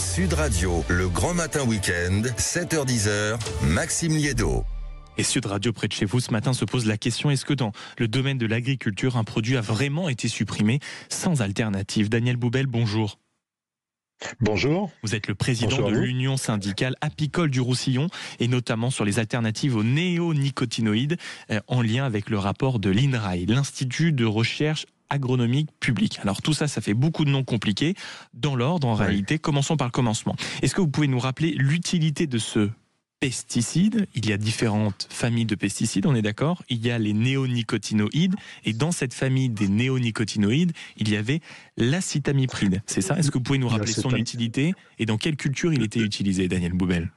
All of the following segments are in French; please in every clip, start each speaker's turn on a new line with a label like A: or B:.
A: Sud Radio, le grand matin week-end, 7h-10h, Maxime Liédo.
B: Et Sud Radio, près de chez vous, ce matin se pose la question, est-ce que dans le domaine de l'agriculture, un produit a vraiment été supprimé sans alternative? Daniel Boubel, bonjour.
C: Bonjour.
B: Vous êtes le président
C: Bonjour
B: de l'Union syndicale apicole du Roussillon et notamment sur les alternatives aux néonicotinoïdes en lien avec le rapport de l'INRAE, l'Institut de recherche agronomique publique. Alors tout ça, ça fait beaucoup de noms compliqués. Dans l'ordre, en réalité, commençons par le commencement. Est-ce que vous pouvez nous rappeler l'utilité de ce pesticide? Il y a différentes familles de pesticides, on est d'accord. Il y a les néonicotinoïdes et dans cette famille des néonicotinoïdes, il y avait l'acétamipride. C'est ça? Est-ce que vous pouvez nous rappeler son utilité et dans quelle culture il était utilisé, Daniel Boubel?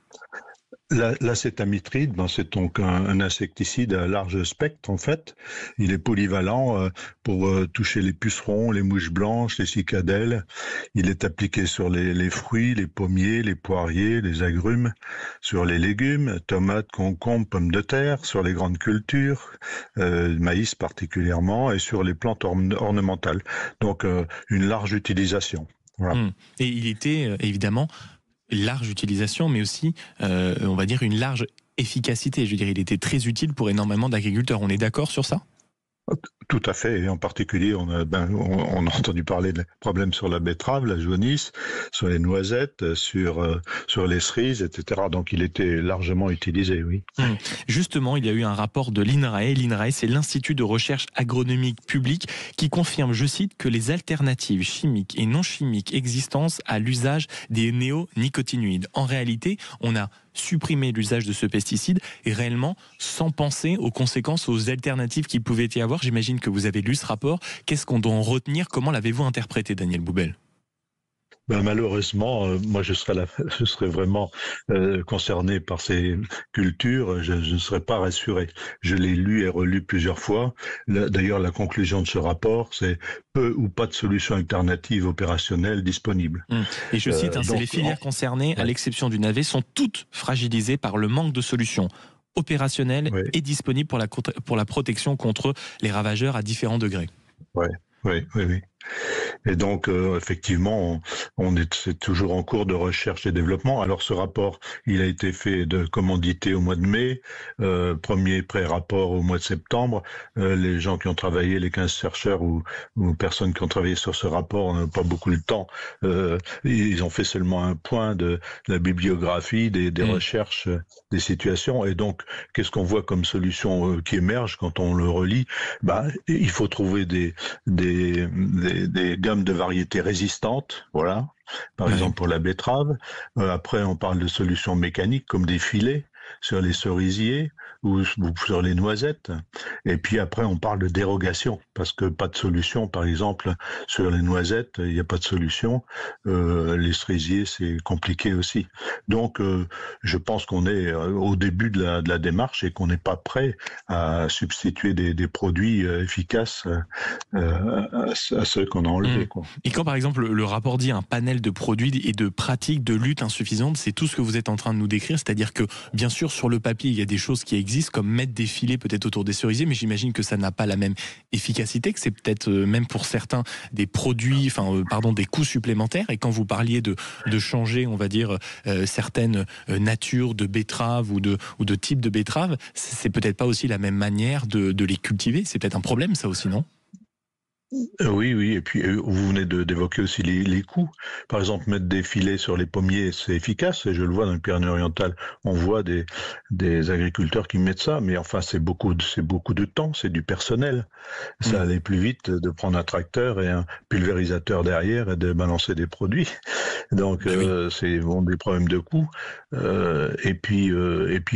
C: L'acétamipride, c'est donc un insecticide à large spectre en fait. Il est polyvalent pour toucher les pucerons, les mouches blanches, les cicadelles. Il est appliqué sur les fruits, les pommiers, les poiriers, les agrumes, sur les légumes, tomates, concombres, pommes de terre, sur les grandes cultures, maïs particulièrement, et sur les plantes ornementales. Donc une large utilisation. Voilà.
B: Et il était évidemment large utilisation, mais aussi, on va dire, une large efficacité. Je veux dire, il était très utile pour énormément d'agriculteurs. On est d'accord sur ça ?
C: Tout à fait, et en particulier, on a entendu parler de problèmes sur la betterave, la jaunisse, sur les noisettes, sur les cerises, etc. Donc, il était largement utilisé, oui.
B: Justement, il y a eu un rapport de l'INRAE. L'INRAE, c'est l'Institut de recherche agronomique publique qui confirme, je cite, que les alternatives chimiques et non chimiques existantes à l'usage des néonicotinoïdes. En réalité, on a supprimé l'usage de ce pesticide et réellement sans penser aux conséquences, aux alternatives qu'il pouvait y avoir. J'imagine que vous avez lu ce rapport. Qu'est-ce qu'on doit en retenir? Comment l'avez-vous interprété, Daniel Boubel?
C: Malheureusement, moi je serais vraiment concerné par ces cultures, je ne serais pas rassuré. Je l'ai lu et relu plusieurs fois. D'ailleurs, la conclusion de ce rapport, c'est peu ou pas de solutions alternatives opérationnelles disponibles.
B: Et je cite, c'est les filières concernées, à l'exception du navet, sont toutes fragilisées par le manque de solutions opérationnelles et disponibles pour la protection contre les ravageurs à différents degrés.
C: Oui. Et donc, effectivement, c'est toujours en cours de recherche et développement. Alors, ce rapport, il a été fait commandité au mois de mai, premier pré-rapport au mois de septembre. Les gens qui ont travaillé, les 15 chercheurs ou personnes qui ont travaillé sur ce rapport n'ont pas beaucoup le temps. Ils ont fait seulement un point de la bibliographie, des recherches, des situations. Et donc, qu'est-ce qu'on voit comme solution qui émerge quand on le relit? Il faut trouver des gammes de variétés résistantes, voilà. Par exemple pour la betterave. Après, on parle de solutions mécaniques comme des filets sur les cerisiers ou sur les noisettes. Et puis après, on parle de dérogation parce que pas de solution. Par exemple, sur les noisettes, il n'y a pas de solution. Les cerisiers, c'est compliqué aussi. Donc, je pense qu'on est au début de la démarche et qu'on n'est pas prêt à substituer des produits efficaces à ceux qu'on a enlevés.
B: Et quand, par exemple, le rapport dit un panel de produits et de pratiques de lutte insuffisantes, c'est tout ce que vous êtes en train de nous décrire, c'est-à-dire que, bien sûr, sur le papier, il y a des choses qui existent, comme mettre des filets peut-être autour des cerisiers, mais j'imagine que ça n'a pas la même efficacité, que c'est peut-être même pour certains des produits, des coûts supplémentaires. Et quand vous parliez de changer, on va dire, certaines natures de betteraves ou de types de betteraves, c'est peut-être pas aussi la même manière de les cultiver. C'est peut-être un problème, ça aussi, non ?
C: Oui, et puis vous venez d'évoquer aussi les coûts. Par exemple, mettre des filets sur les pommiers, c'est efficace, et je le vois dans le Pyrénées-Orientales, on voit des agriculteurs qui mettent ça, mais enfin c'est beaucoup de temps, c'est du personnel. Ça allait plus vite de prendre un tracteur et un pulvérisateur derrière et de balancer des produits. Donc c'est des problèmes de coûts. Et puis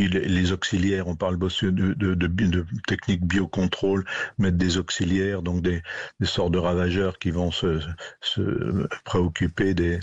C: les auxiliaires, on parle aussi de techniques biocontrôle, mettre des auxiliaires, donc des sortes de ravageurs qui vont se préoccuper du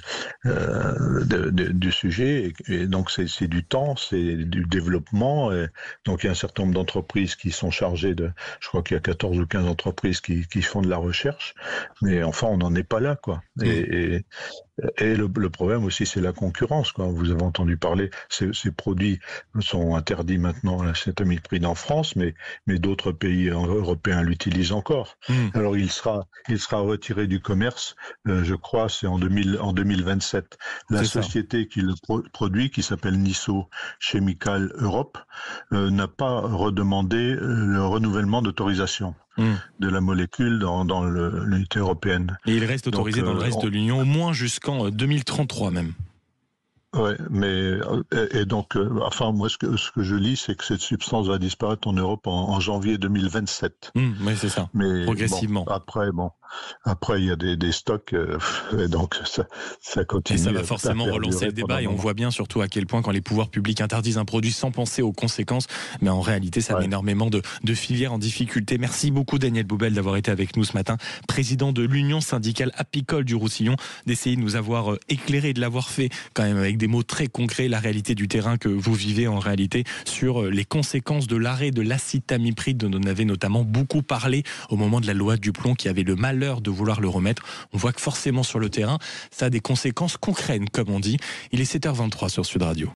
C: sujet. Et donc c'est du temps, c'est du développement. Et donc il y a un certain nombre d'entreprises qui sont chargées je crois qu'il y a 14 ou 15 entreprises qui font de la recherche. Mais enfin, on n'en est pas là, quoi. Et le problème aussi, c'est la concurrence, quoi. Vous avez entendu parler, ces produits sont interdits maintenant, l'acétamipride en France, mais d'autres pays européens l'utilisent encore. Alors il sera sera retiré du commerce, je crois, c'est en 2027. La société qui le produit, qui s'appelle Nisso Chemical Europe, n'a pas redemandé le renouvellement d'autorisation de la molécule dans l'unité européenne.
B: Et il reste autorisé dans le reste de l'Union, au moins jusqu'en 2033 même.
C: Ouais, mais donc, enfin, moi, ce que je lis, c'est que cette substance va disparaître en Europe en janvier 2027.
B: Oui, c'est ça.
C: Mais
B: progressivement.
C: Après, il y a des stocks, et donc ça continue.
B: Et ça va forcément relancer le débat, et on voit bien surtout à quel point quand les pouvoirs publics interdisent un produit sans penser aux conséquences, mais en réalité, ça met énormément de filières en difficulté. Merci beaucoup, Daniel Boubel, d'avoir été avec nous ce matin, président de l'Union syndicale apicole du Roussillon, d'essayer de nous avoir éclairé, de l'avoir fait quand même avec des mots très concrets, la réalité du terrain que vous vivez en réalité sur les conséquences de l'arrêt de l'acétamipride dont on avait notamment beaucoup parlé au moment de la loi Duplon qui avait le malheur de vouloir le remettre. On voit que forcément sur le terrain, ça a des conséquences concrètes comme on dit. Il est 7h23 sur Sud Radio.